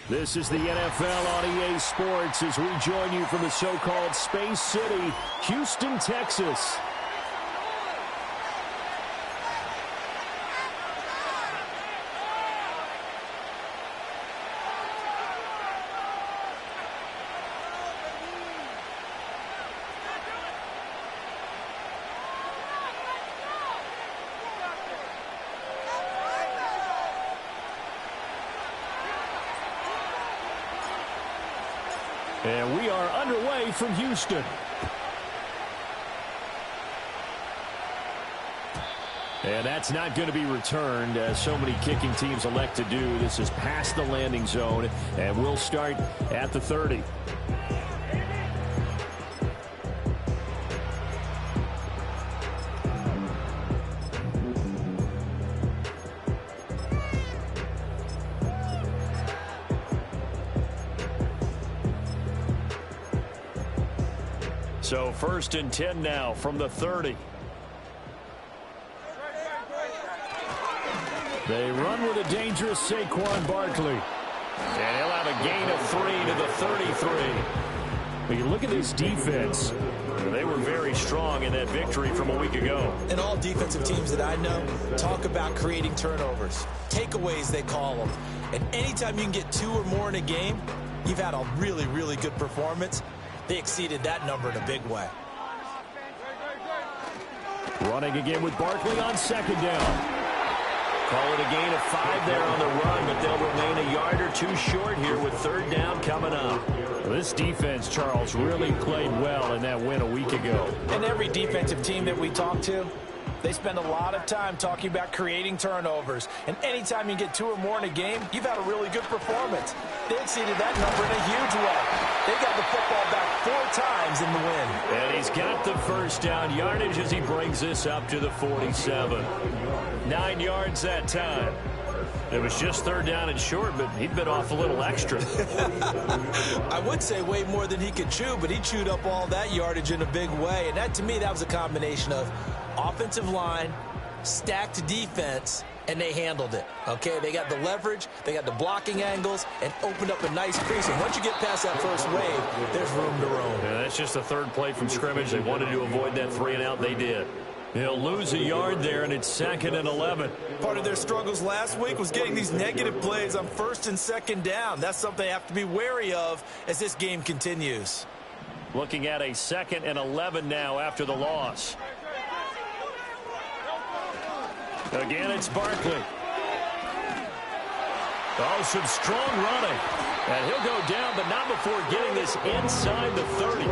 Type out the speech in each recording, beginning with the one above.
This is the NFL on EA Sports as we join you from the so-called Space City, Houston, Texas. And we are underway from Houston. And that's not going to be returned, as so many kicking teams elect to do. This is past the landing zone, and we'll start at the 30. So 1st and 10 now from the 30. They run with a dangerous Saquon Barkley. And he'll have a gain of 3 to the 33. When you look at this defense, they were very strong in that victory from a week ago. And all defensive teams that I know talk about creating turnovers. Takeaways, they call them. And anytime you can get 2 or more in a game, you've had a really, really good performance. They exceeded that number in a big way. Running again with Barkley on 2nd down. Call it a gain of 5 there on the run, but they'll remain a yard or 2 short here with 3rd down coming up. This defense, Charles, really played well in that win a week ago. And every defensive team that we talk to, they spend a lot of time talking about creating turnovers. And anytime you get 2 or more in a game, you've had a really good performance. They exceeded that number in a huge way. They got the football back 4 times in the win. And he's got the 1st down yardage as he brings this up to the 47. 9 yards that time. It was just 3rd down and short, but he bit off a little extra. I would say way more than he could chew, but he chewed up all that yardage in a big way. And that, to me, that was a combination of offensive line, stacked defense, and they handled it. Okay, they got the leverage, they got the blocking angles, and opened up a nice crease. And once you get past that first wave, there's room to roam. Yeah, that's just the 3rd play from scrimmage. They wanted to avoid that 3 and out. They did. He'll lose a yard there, and it's 2nd and 11. Part of their struggles last week was getting these negative plays on 1st and 2nd down. That's something they have to be wary of as this game continues. Looking at a 2nd and 11 now after the loss. Again, it's Barkley. Oh, some strong running. And he'll go down, but not before getting this inside the 30.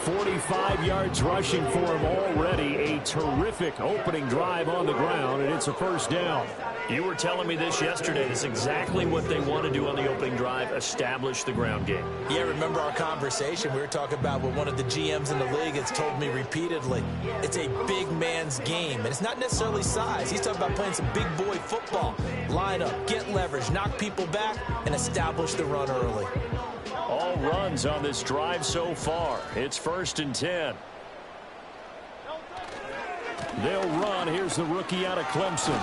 45 yards rushing for him already. A terrific opening drive on the ground, and it's a 1st down. You were telling me this yesterday. This is exactly what they want to do on the opening drive, establish the ground game. Yeah, remember our conversation? We were talking about what one of the GMs in the league has told me repeatedly. It's a big man's game, and it's not necessarily size. He's talking about playing some big boy football. Line up, get leverage, knock people back, and establish the run early. All runs on this drive so far. It's 1st and 10. They'll run. Here's the rookie out of Clemson.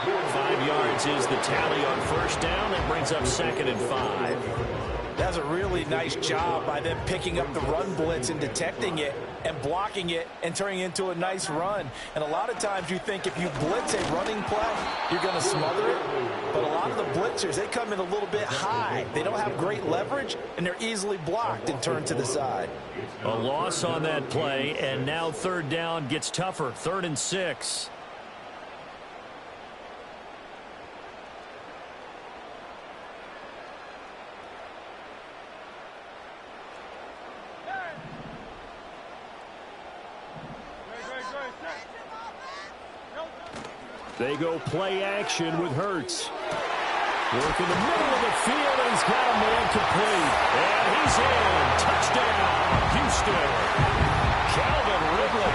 5 yards is the tally on 1st down. That brings up 2nd and 5. That's a really nice job by them picking up the run blitz and detecting it and blocking it and turning it into a nice run. And a lot of times you think if you blitz a running play, you're going to smother it. But a lot of the blitzers, they come in a little bit high. They don't have great leverage, and they're easily blocked and turned to the side. A loss on that play, and now 3rd down gets tougher. 3rd and 6. They go play action with Hurts. Work in the middle of the field, and he's got a man complete. And he's in. Touchdown, Houston. Calvin Ridley,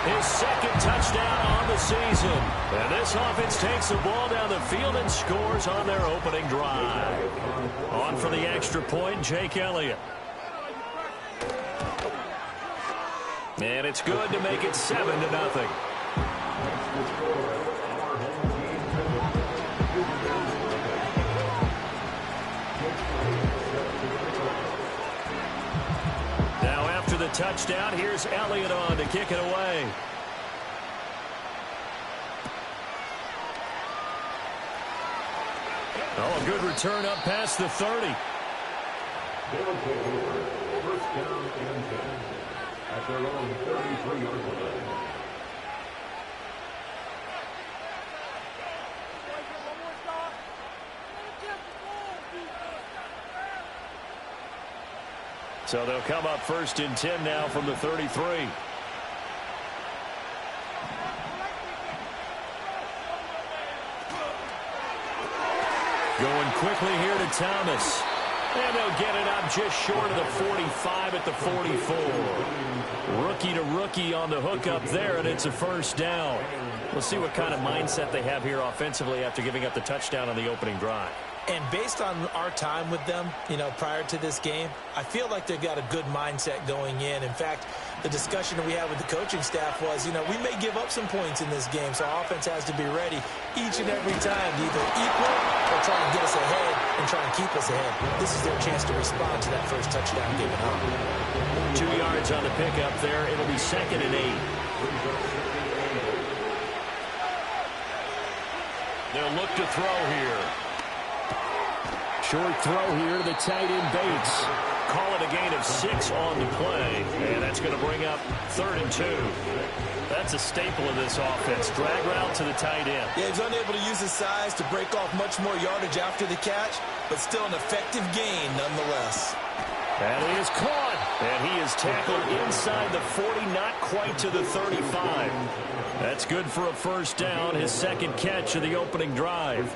his 2nd touchdown on the season. And This offense takes the ball down the field and scores on their opening drive. On for the extra point, Jake Elliott. And it's good to make it 7-0. Now after the touchdown, here's Elliott on to kick it away. Oh, a good return up past the 30. First down and 10 at their own 33-yard line. So they'll come up 1st and 10 now from the 33. Going quickly here to Thomas. And they'll get it up just short of the 45 at the 44. Rookie to rookie on the hook up there, and it's a first down. We'll see what kind of mindset they have here offensively after giving up the touchdown on the opening drive. And based on our time with them, prior to this game, I feel like they've got a good mindset going in. In fact, the discussion that we had with the coaching staff was, we may give up some points in this game, so our offense has to be ready each and every time to either equal or try to get us ahead and try and keep us ahead. This is their chance to respond to that first touchdown given up. 2 yards on the pickup there. It'll be 2nd and 8. They'll look to throw here. Short throw here to the tight end Bates. Call it a gain of 6 on the play. And that's going to bring up 3rd and 2. That's a staple of this offense. Drag route to the tight end. Yeah, he's unable to use his size to break off much more yardage after the catch, but still an effective gain nonetheless. And he is caught. And he is tackled inside the 40, not quite to the 35. That's good for a first down, his 2nd catch of the opening drive.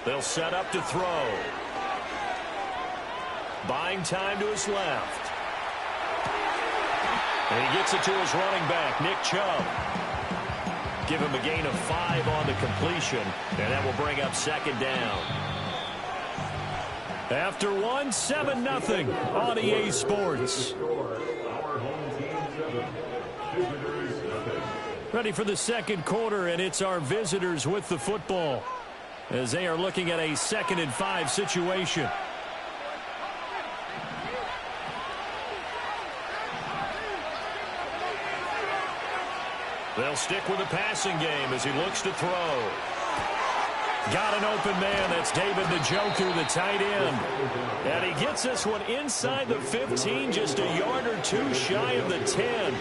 They'll set up to throw. Buying time to his left. And he gets it to his running back, Nick Chubb. Give him a gain of 5 on the completion, and that will bring up 2nd down. After 1, 7-0 on EA Sports. Ready for the 2nd quarter, and it's our visitors with the football as they are looking at a 2nd and 5 situation. They'll stick with the passing game as he looks to throw. Got an open man. That's David Njoku, the tight end. And he gets this one inside the 15, just a yard or 2 shy of the 10.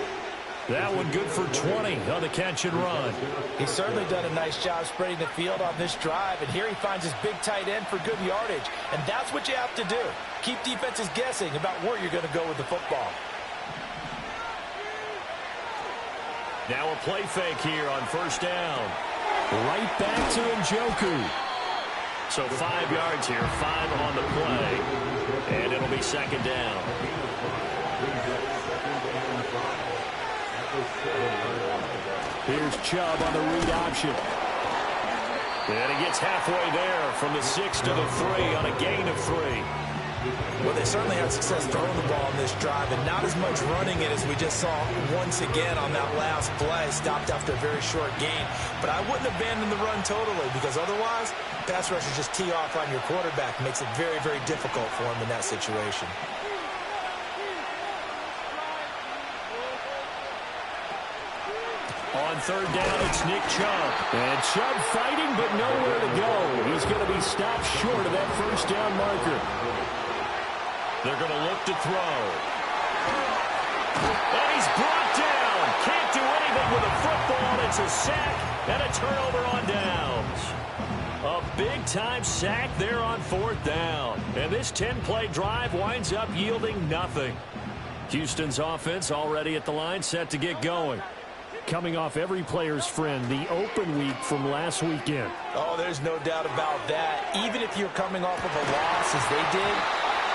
That one good for 20 on the catch and run. He's certainly done a nice job spreading the field on this drive, and here he finds his big tight end for good yardage. And that's what you have to do. Keep defenses guessing about where you're going to go with the football. Now a play fake here on first down. Right back to Njoku. So 5 yards here, 5 on the play. And it'll be 2nd down. Here's Chubb on the read option. And he gets halfway there from the 6 to the 3 on a gain of 3. Well, they certainly had success throwing the ball on this drive, and not as much running it as we just saw once again on that last play. Stopped after a very short gain. But I wouldn't abandon the run totally, because otherwise, pass rushers just tee off on your quarterback. Makes it very, very difficult for him in that situation. On third down, it's Nick Chubb. And Chubb fighting, but nowhere to go. He's going to be stopped short of that first down marker. They're going to look to throw. And he's brought down. Can't do anything with a football. It's a sack and a turnover on downs. A big-time sack there on 4th down. And this 10-play drive winds up yielding nothing. Houston's offense already at the line, set to get going. coming off every player's friend, the open week from last weekend. Oh, there's no doubt about that. Even if you're coming off of a loss as they did,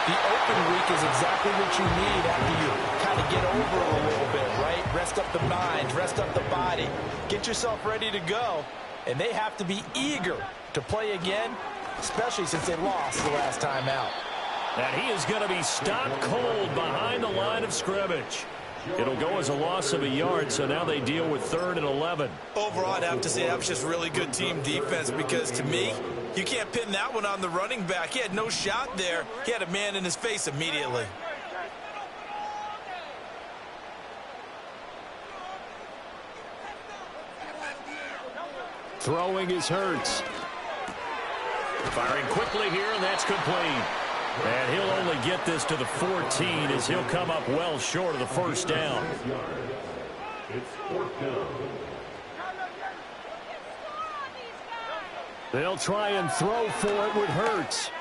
the open week is exactly what you need after you kind of get over it a little bit, right? Rest up the mind, rest up the body, get yourself ready to go. And they have to be eager to play again, especially since they lost the last time out. And he is going to be stopped cold behind the line of scrimmage. It'll go as a loss of a yard, so now they deal with 3rd and 11. Overall, I'd have to say that was just really good team defense because, to me, you can't pin that one on the running back. He had no shot there. He had a man in his face immediately. Throwing is Hurts. Firing quickly here, and that's complete. And he'll only get this to the 14 as he'll come up well short of the first down. It's 4th down. They'll try and throw for it with Hurts.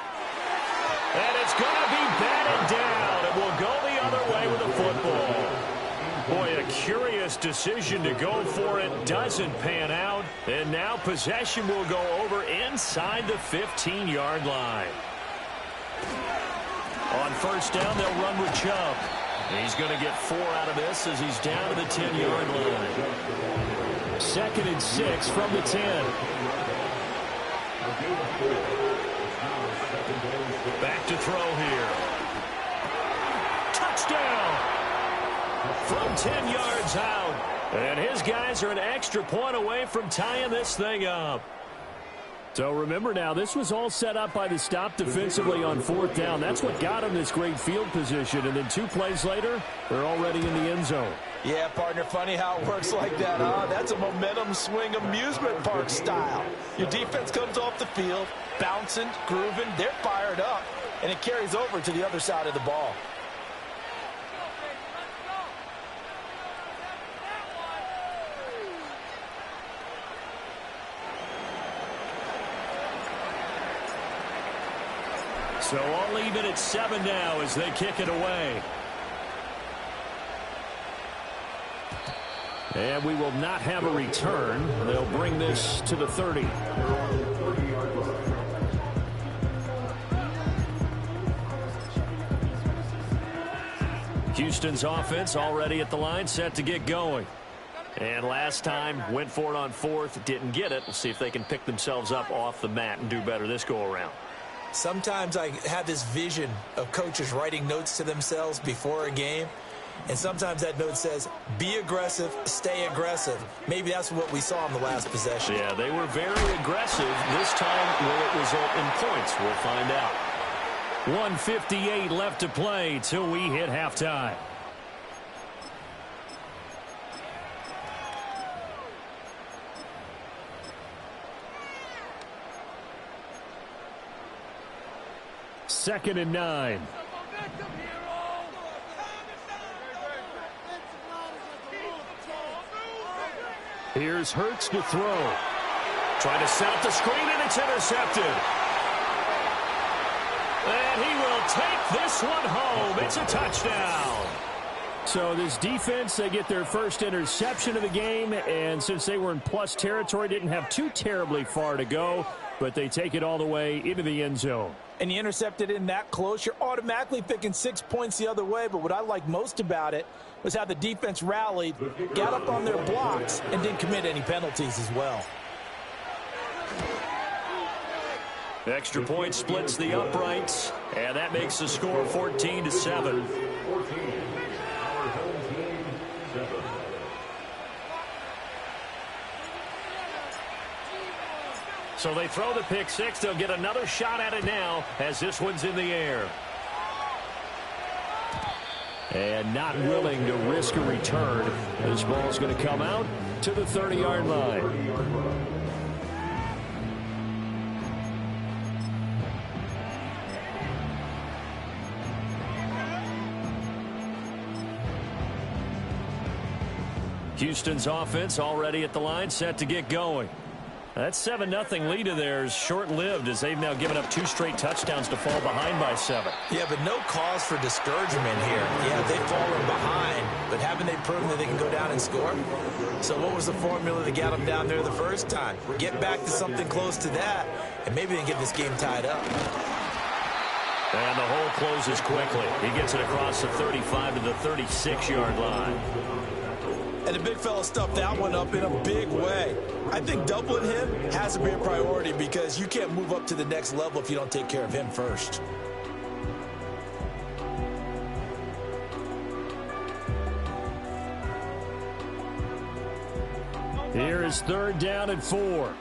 And it's going to be batted down. It will go the other way with the football. Boy, a curious decision to go for it. Doesn't pan out. And now possession will go over inside the 15-yard line. On first down, they'll run with Chubb. He's going to get 4 out of this as he's down to the 10-yard line. 2nd and 6 from the 10. Back to throw here. Touchdown! From 10 yards out. And his guys are an extra point away from tying this thing up. So remember now, this was all set up by the stop defensively on 4th down. That's what got him this great field position. And then 2 plays later, they're already in the end zone. Yeah, partner, funny how it works like that, huh? That's a momentum swing amusement park style. Your defense comes off the field, bouncing, grooving, they're fired up, and it carries over to the other side of the ball. So all even at 7 now as they kick it away. And we will not have a return. They'll bring this to the 30. Houston's offense already at the line, set to get going. And last time, went for it on 4th, didn't get it. We'll see if they can pick themselves up off the mat and do better this go-around. Sometimes I have this vision of coaches writing notes to themselves before a game, and sometimes that note says, be aggressive, stay aggressive. Maybe that's what we saw in the last possession. Yeah, they were very aggressive. This time, will it result in points? We'll find out. 1:58 left to play till we hit halftime. Second and 9. Here's Hurts to throw. Trying to set up the screen, and it's intercepted. And he will take this one home. It's a touchdown. So this defense, they get their first interception of the game, and since they were in plus territory, didn't have too terribly far to go, but they take it all the way into the end zone. And you intercepted in that close, you're automatically picking 6 points the other way. But what I like most about it was how the defense rallied, got up on their blocks, and didn't commit any penalties as well. Extra point splits the uprights, and that makes the score 14-7. So they throw the pick six. They'll get another shot at it now as this one's in the air. And not willing to risk a return. This ball's going to come out to the 30-yard line. Houston's offense already at the line, set to get going. That 7-0 lead of theirs short-lived as they've now given up 2 straight touchdowns to fall behind by 7. Yeah, but no cause for discouragement here. Yeah, they've fallen behind, but haven't they proven that they can go down and score? So what was the formula that got them down there the first time? Get back to something close to that, and maybe they can get this game tied up. And the hole closes quickly. He gets it across the 35 to the 36-yard line. And the big fella stuffed that one up in a big way. I think doubling him has to be a priority because you can't move up to the next level if you don't take care of him first. Here is 3rd down and 4.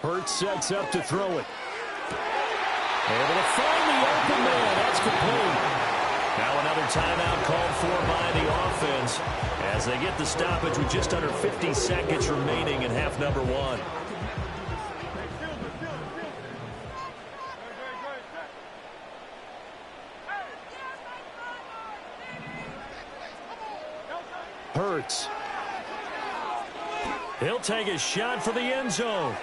Hurts sets up to throw it. Able to find the open man. That's complete. Now another timeout called for by the offense as they get the stoppage with just under 50 seconds remaining in half number 1. Hurts. He'll take a shot for the end zone.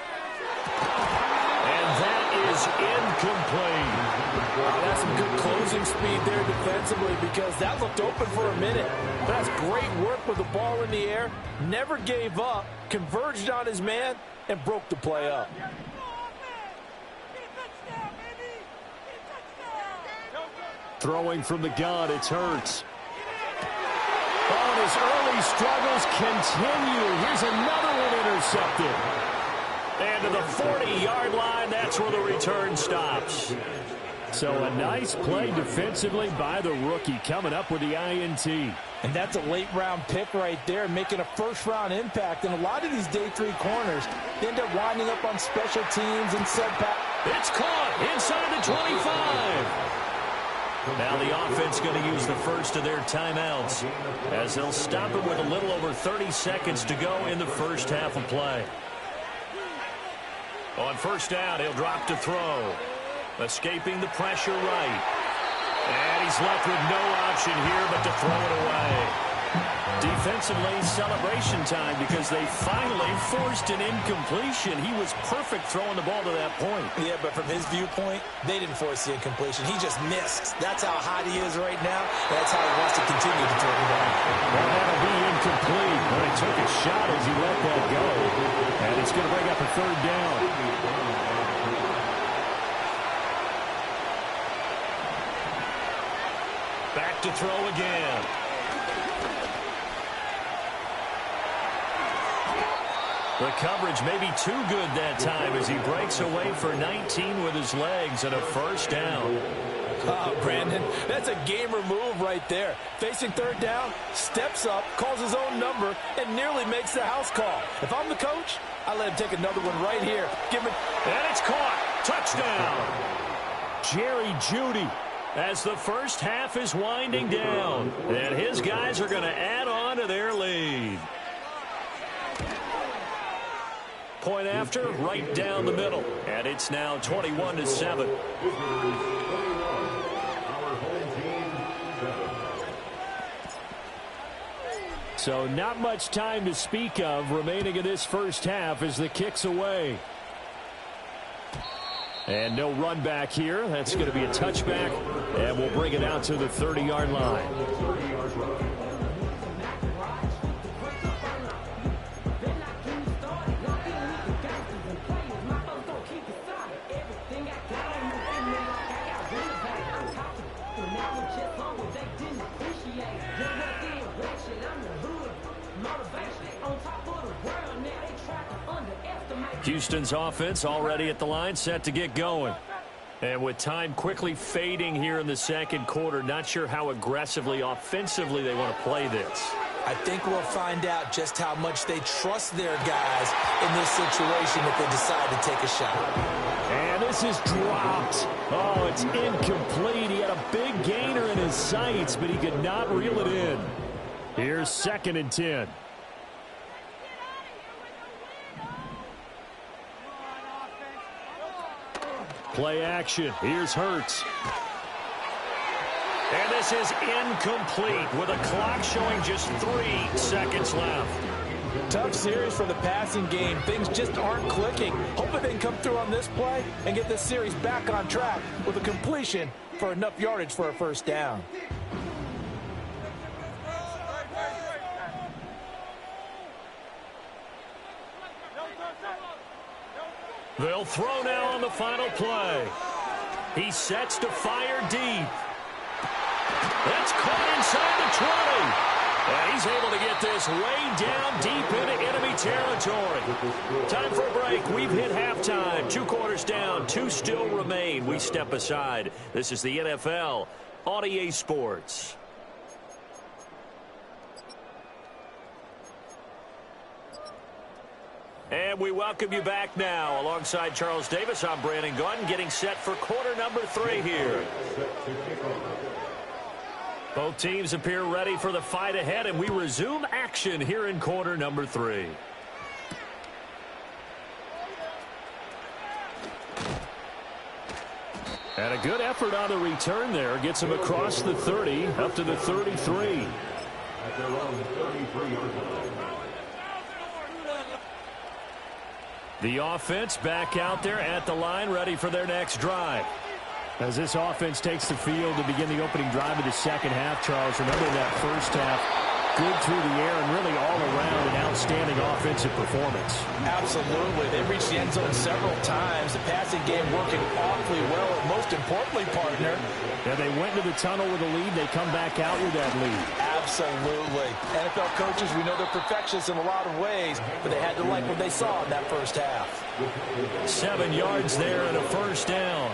And that is incomplete. That's some good closing speed there defensively because that looked open for a minute. That's great work with the ball in the air. Never gave up, converged on his man, and broke the play up. Throwing from the gun, it's Hurts. Oh, and his early struggles continue. Here's another one intercepted. And to the 40-yard line, that's where the return stops. So a nice play defensively by the rookie coming up with the INT. And that's a late-round pick right there, making a first-round impact. And a lot of these day 3 corners end up winding up on special teams and setback. It's caught inside the 25. Now the offense going to use the first of their timeouts as they'll stop it with a little over 30 seconds to go in the first half of play. On first down, he'll drop to throw. Escaping the pressure right. And he's left with no option here but to throw it away. Defensively, celebration time because they finally forced an incompletion. He was perfect throwing the ball to that point. Yeah, but from his viewpoint, they didn't force the incompletion. He just missed. That's how hot he is right now. That's how he wants to continue to throw the ball. Well, that'll be incomplete. But he took a shot as he let that go. And it's going to bring up a 3rd down. Back to throw again. The coverage may be too good that time as he breaks away for 19 with his legs and a first down. Oh, Brandon, that's a gamer move right there. Facing 3rd down, steps up, calls his own number, and nearly makes the house call. If I'm the coach, I let him take another one right here. Give him. And it's caught. Touchdown. Jerry Jeudy as the first half is winding down. And his guys are going to add on to their lead. Point after, right down the middle. And it's now 21-7. So not much time to speak of remaining in this first half as the kick's away. And no run back here. That's going to be a touchback. And we'll bring it out to the 30-yard line. Houston's offense already at the line, set to get going. And with time quickly fading here in the second quarter, not sure how aggressively, offensively they want to play this. I think we'll find out just how much they trust their guys in this situation if they decide to take a shot. And this is dropped. Oh, it's incomplete. He had a big gainer in his sights, but he could not reel it in. Here's 2nd and 10. Play action. Here's Hurts. And this is incomplete with a clock showing just 3 seconds left. Tough series for the passing game. Things just aren't clicking. Hoping they can come through on this play and get this series back on track with a completion for enough yardage for a first down. They'll throw now on the final play. He sets to fire deep. That's caught inside the 20. And he's able to get this way down deep into enemy territory. Time for a break. We've hit halftime. 2 quarters down. 2 still remain. We step aside. This is the NFL on EA Sports. And we welcome you back now. Alongside Charles Davis, I'm Brandon Gunn, getting set for quarter number 3 here. Both teams appear ready for the fight ahead, and we resume action here in quarter number 3. And a good effort on the return there. Gets him across the 30, up to the 33. At their own 33-yard line. The offense back out there at the line, ready for their next drive. As this offense takes the field to begin the opening drive of the second half, Charles, remember that first half, good through the air and really all around an outstanding offensive performance. Absolutely. They reached the end zone several times. The passing game working awfully well, and most importantly, partner. And they went to the tunnel with a lead. They come back out with that lead. Absolutely. NFL coaches, we know they're perfectionists in a lot of ways, but they had to like what they saw in that first half. 7 yards there and a first down.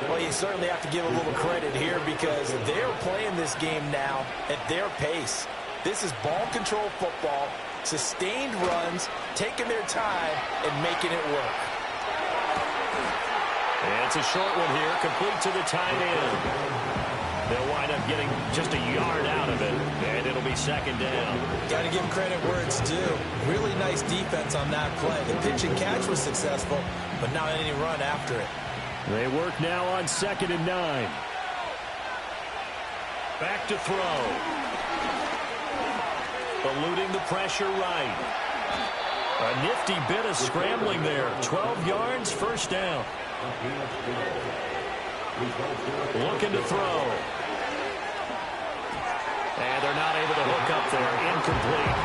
Well, you certainly have to give a little credit here because they're playing this game now at their pace. This is ball control football, sustained runs, taking their time, and making it work. And it's a short one here, complete to the tight end. They'll wind up getting just a yard out of it, and it'll be second down. Got to give credit where it's due. Really nice defense on that play. The pitch and catch was successful, but not any run after it. They work now on 2nd and 9. Back to throw. Eluding the pressure right. A nifty bit of scrambling there. 12 yards, first down. Looking to throw. And they're not able to hook up there. Incomplete.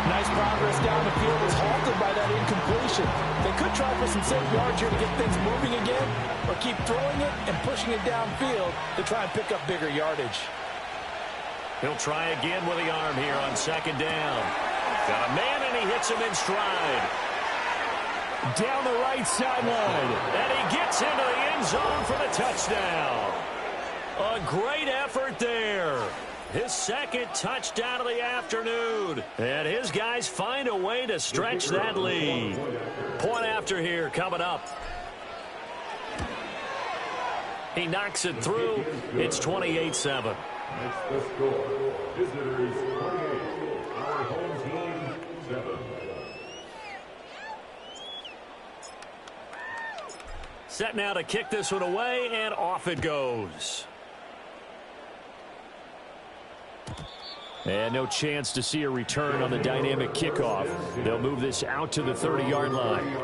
Nice progress down the field was halted by that incompletion. They could try for some safe yards here to get things moving again, or keep throwing it and pushing it downfield to try and pick up bigger yardage. He'll try again with the arm here on 2nd down. Got a man, and he hits him in stride. Down the right sideline. And he gets into the end zone for the touchdown. A great effort there. His 2nd touchdown of the afternoon. And his guys find a way to stretch that lead. Point after here coming up. He knocks it through. It's 28-7. That's the score. Visitors 28, our home team 7. Set now to kick this one away, and off it goes. And no chance to see a return on the dynamic kickoff. They'll move this out to the 30-yard line.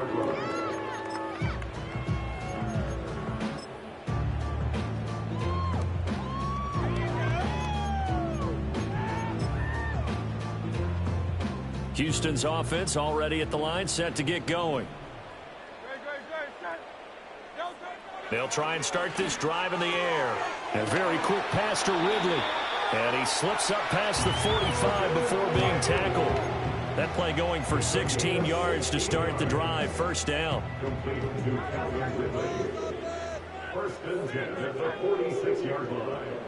Houston's offense already at the line, set to get going. They'll try and start this drive in the air. A very quick pass to Ridley. And he slips up past the 45 before being tackled. That play going for 16 yards to start the drive. First down. Complete to Calvin Ridley. 1st and 10 at the 46-yard line.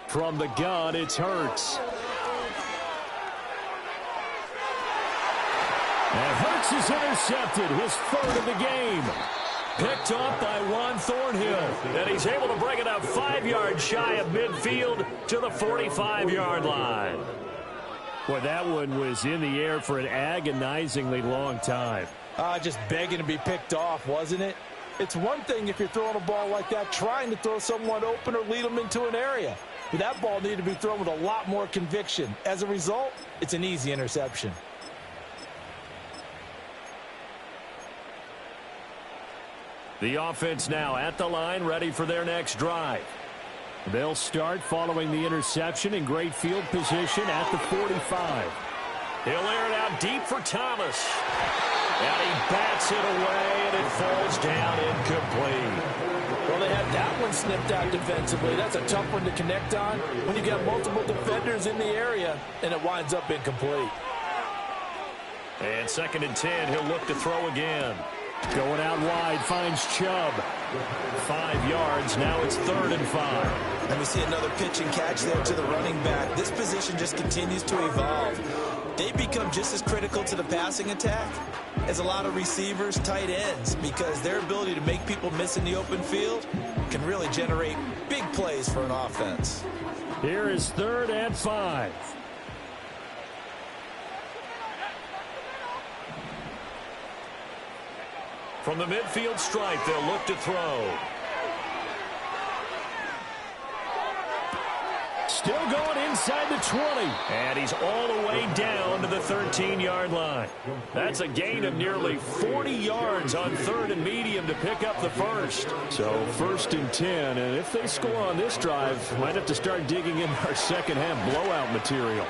From the gun, it's Hurts. And Hurts is intercepted, his 3rd of the game. Picked off by Juan Thornhill. And he's able to bring it up 5 yards shy of midfield to the 45-yard line. Boy, that one was in the air for an agonizingly long time. Just begging to be picked off, wasn't it? It's one thing if you're throwing a ball like that, trying to throw someone open or lead them into an area. But that ball needed to be thrown with a lot more conviction. As a result, it's an easy interception. The offense now at the line, ready for their next drive. They'll start following the interception in great field position at the 45. He'll air it out deep for Thomas. And he bats it away, and it falls down incomplete. Well, they had that one snipped out defensively. That's a tough one to connect on when you got multiple defenders in the area, and it winds up incomplete. And 2nd and 10, he'll look to throw again. Going out wide, finds Chubb. 5 yards, now it's 3rd and 5. And we see another pitch and catch there to the running back. This position just continues to evolve. They become just as critical to the passing attack as a lot of receivers, tight ends, because their ability to make people miss in the open field can really generate big plays for an offense. Here is 3rd and 5. From the midfield stripe, they'll look to throw. Still going inside the 20. And he's all the way down to the 13-yard line. That's a gain of nearly 40 yards on 3rd and medium to pick up the first. So 1st and 10, and if they score on this drive, might have to start digging in our second half blowout material.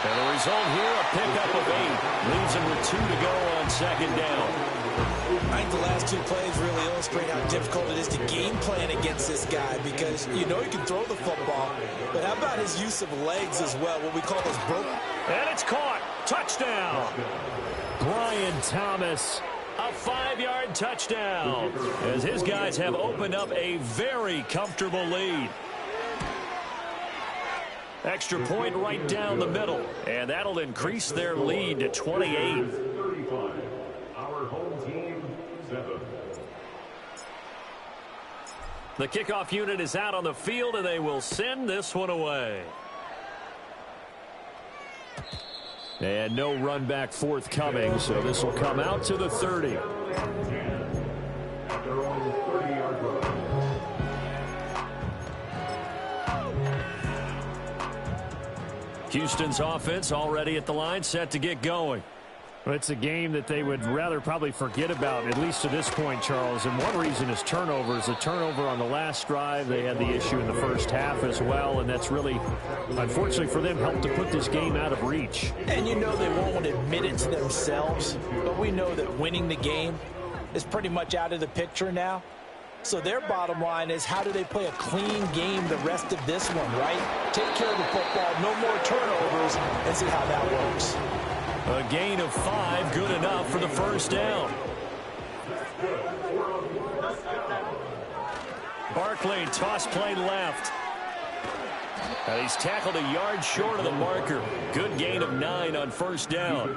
And the result here, a pickup of 8. Leaves him with 2 to go on 2nd down. I think the last 2 plays really illustrate how difficult it is to game plan against this guy, because you know he can throw the football, but how about his use of legs as well, what we call those broken. And it's caught. Touchdown. Brian Thomas, a 5-yard touchdown, as his guys have opened up a very comfortable lead. Extra point right down the middle, and that'll increase their lead to 28. 35. Our home team, 7. The kickoff unit is out on the field, and they will send this one away. And no run back forthcoming, so this will come out to the 30. At their own 30-yard line. Houston's offense already at the line, set to get going. Well, it's a game that they would rather probably forget about, at least to this point, Charles. And one reason is turnovers. A turnover on the last drive. They had the issue in the first half as well, and that's really, unfortunately for them, helped to put this game out of reach. And you know they won't admit it to themselves, but we know that winning the game is pretty much out of the picture now. So their bottom line is, how do they play a clean game the rest of this one, right? Take care of the football, no more turnovers, and see how that works. A gain of 5, good enough for the first down. Barkley, toss play left. And he's tackled a yard short of the marker. Good gain of 9 on first down.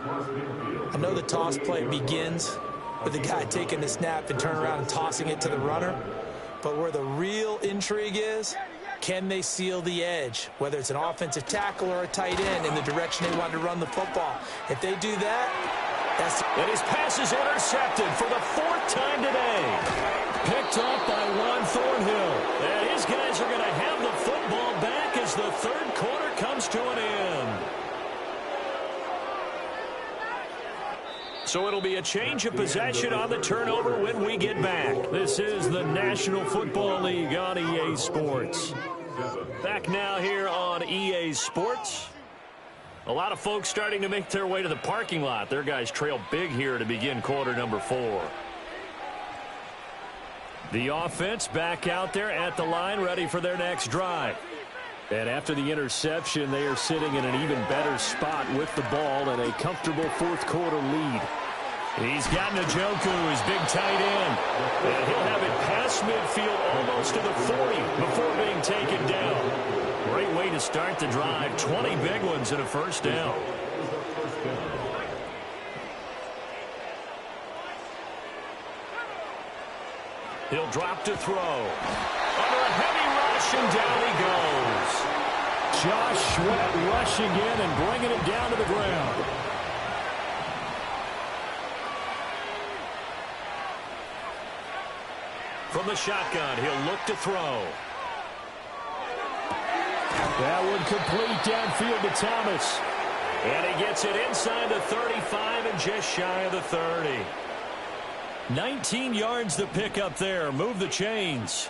I know the toss play begins with the guy taking the snap and turn around and tossing it to the runner. But where the real intrigue is, can they seal the edge, whether it's an offensive tackle or a tight end, in the direction they want to run the football? If they do that, that's... And his pass is intercepted for the 4th time today. Picked up by Juan Thornhill. And his guys are going to have the football back as the 3rd quarter comes to an end. So it'll be a change of possession on the turnover when we get back. This is the National Football League on EA Sports. Back now here on EA Sports. A lot of folks starting to make their way to the parking lot. Their guys trail big here to begin quarter number 4. The offense back out there at the line, ready for their next drive. And after the interception, they are sitting in an even better spot with the ball and a comfortable 4th quarter lead. He's got Njoku, his big tight end. And he'll have it past midfield almost to the 40 before being taken down. Great way to start the drive. 20 big ones and a first down. He'll drop to throw. Under a heavy rush, and down he goes. Josh Sweat rushing in and bringing it down to the ground. From the shotgun, he'll look to throw. That one complete downfield to Thomas. And he gets it inside the 35 and just shy of the 30. 19 yards to pick up there. Move the chains.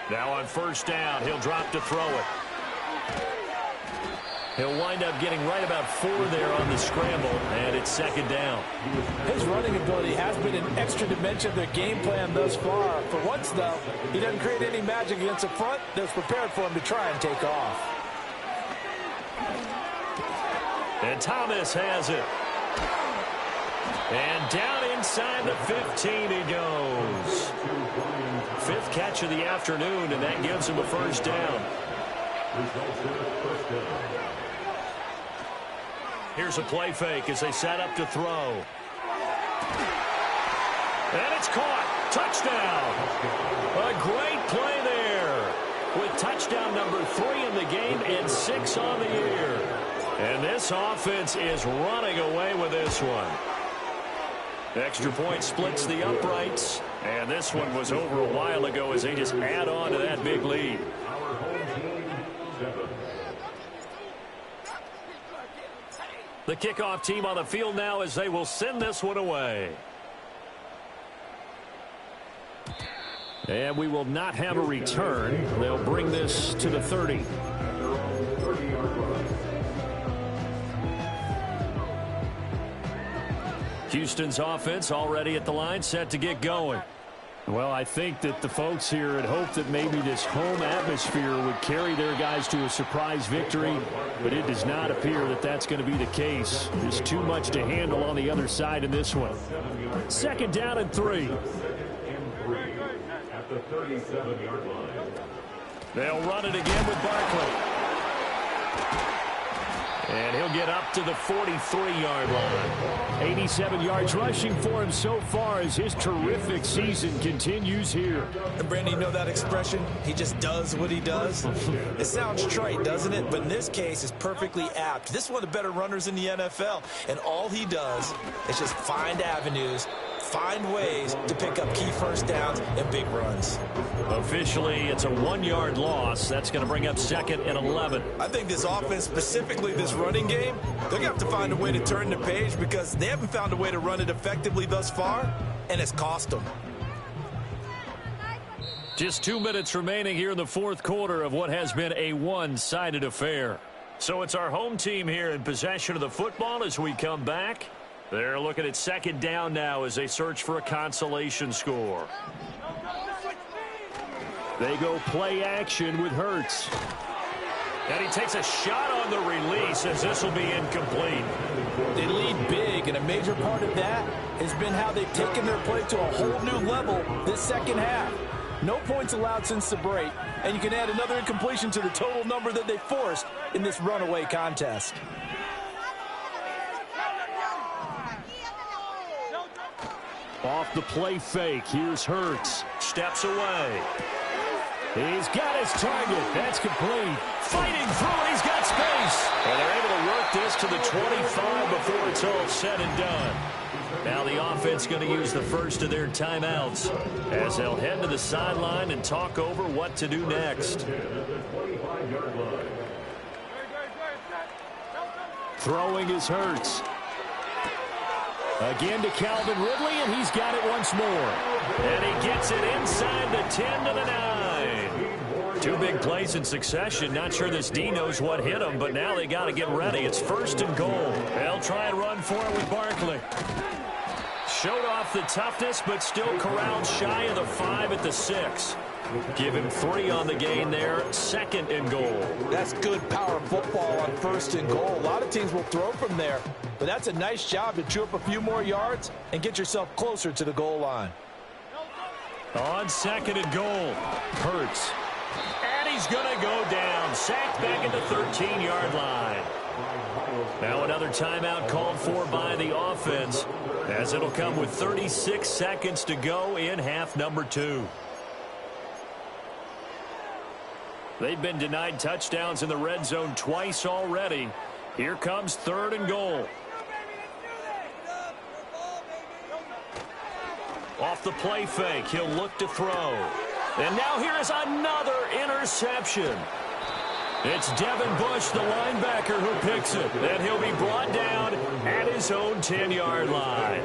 Now on first down, he'll drop to throw it. He'll wind up getting right about 4 there on the scramble, and it's second down. His running ability has been an extra dimension of their game plan thus far. For once, though, he doesn't create any magic against the front that's prepared for him to try and take off. And Thomas has it. And down inside the 15 he goes. 5th catch of the afternoon, and that gives him a first down. Here's a play fake as they set up to throw. And it's caught. Touchdown. A great play there. With touchdown number 3 in the game and 6 on the year. And this offense is running away with this one. Extra point splits the uprights. And this one was over a while ago as they just add on to that big lead. The kickoff team on the field now as they will send this one away. And we will not have a return. They'll bring this to the 30. Houston's offense already at the line, set to get going. Well, I think that the folks here had hoped that maybe this home atmosphere would carry their guys to a surprise victory, but it does not appear that that's going to be the case. There's too much to handle on the other side in this one. Second down and 3. At the 37-yard line. They'll run it again with Barkley. And he'll get up to the 43-yard line. 87 yards rushing for him so far as his terrific season continues here. And Brandon, you know that expression? He just does what he does. It sounds trite, doesn't it? But in this case, it's perfectly apt. This is one of the better runners in the NFL. And all he does is just find avenues, find ways to pick up key first downs and big runs. Officially, it's a 1-yard loss. That's going to bring up second and 11. I think this offense, specifically this running game, they're going to have to find a way to turn the page because they haven't found a way to run it effectively thus far, and it's cost them. Just 2 minutes remaining here in the fourth quarter of what has been a one-sided affair. So it's our home team here in possession of the football as we come back. They're looking at second down now as they search for a consolation score. They go play action with Hurts. And he takes a shot on the release as this will be incomplete. They lead big, and a major part of that has been how they've taken their play to a whole new level this second half. No points allowed since the break, and you can add another incompletion to the total number that they forced in this runaway contest. Off the play fake, here's Hurts. Steps away. He's got his target. That's complete. Fighting through it. He's got space. And they're able to work this to the 25 before it's all said and done. Now the offense going to use the first of their timeouts as they'll head to the sideline and talk over what to do next. Throwing is Hurts. Again to Calvin Ridley, and he's got it once more. And he gets it inside the 10 to the 9. 2 big plays in succession. Not sure this D knows what hit him, but now they got to get ready. It's first and goal. They'll try and run for it with Barkley. Showed off the toughness, but still corralled shy of the 5 at the 6. Give him 3 on the gain there. Second and goal. That's good power football on first and goal. A lot of teams will throw from there, but that's a nice job to chew up a few more yards and get yourself closer to the goal line. On second and goal, Hurts. And he's going to go down. Sacked back at the 13-yard line. Now another timeout called for by the offense, as it'll come with 36 seconds to go in half number 2. They've been denied touchdowns in the red zone twice already. Here comes third and goal. Off the play fake, he'll look to throw. And now here is another interception. It's Devin Bush, the linebacker, who picks it. And he'll be brought down at his own 10-yard line.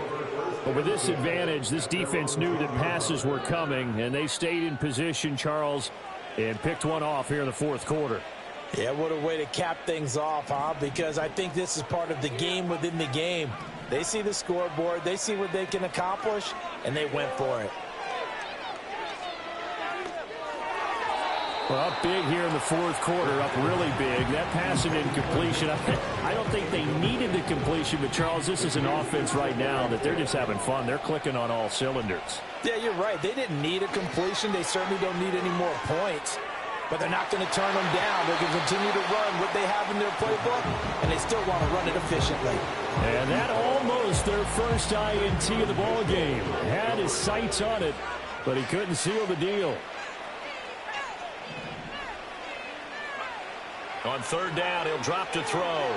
But with this advantage, this defense knew that passes were coming, and they stayed in position, Charles, and picked one off here in the fourth quarter. Yeah, what a way to cap things off, huh? Because I think this is part of the game within the game. They see the scoreboard, they see what they can accomplish, and they went for it. Well, up big here in the fourth quarter, up really big. That pass and incompletion, I don't think they needed the completion, but, Charles, this is an offense right now that they're just having fun. They're clicking on all cylinders. Yeah, you're right. They didn't need a completion. They certainly don't need any more points. But they're not going to turn them down. They're going to continue to run what they have in their playbook, and they still want to run it efficiently. And that almost their first INT of the ball game. Had his sights on it, but he couldn't seal the deal. On third down, he'll drop to throw.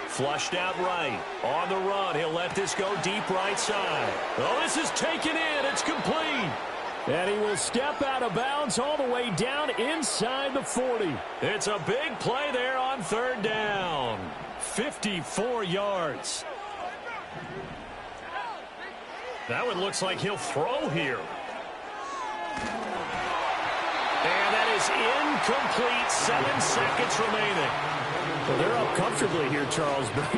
Flushed out right. On the run, he'll let this go deep right side. Oh, this is taken in. It's complete. And he will step out of bounds all the way down inside the 40. It's a big play there on third down. 54 yards. That one looks like he'll throw here. And that is incomplete. 7 seconds remaining. Well, they're up comfortably here, Charles, but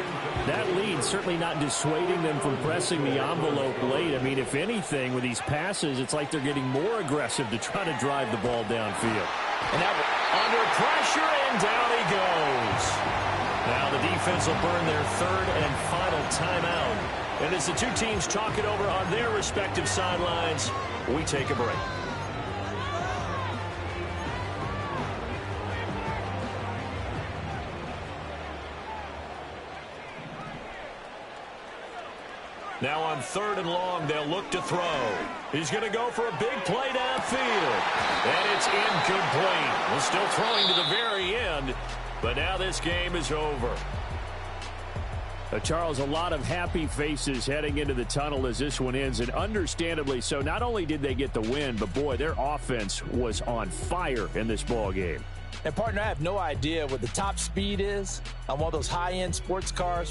that lead certainly not dissuading them from pressing the envelope late. I mean, if anything, with these passes, it's like they're getting more aggressive to try to drive the ball downfield. And that under pressure, and down he goes. Now the defense will burn their third and final timeout. And as the two teams talk it over on their respective sidelines, we take a break. Now on third and long, they'll look to throw. He's going to go for a big play downfield. And it's incomplete. Well, still throwing to the very end, but now this game is over. Charles, a lot of happy faces heading into the tunnel as this one ends, and understandably so. Not only did they get the win, but, boy, their offense was on fire in this ball game. And, partner, I have no idea what the top speed is on one of those high-end sports cars.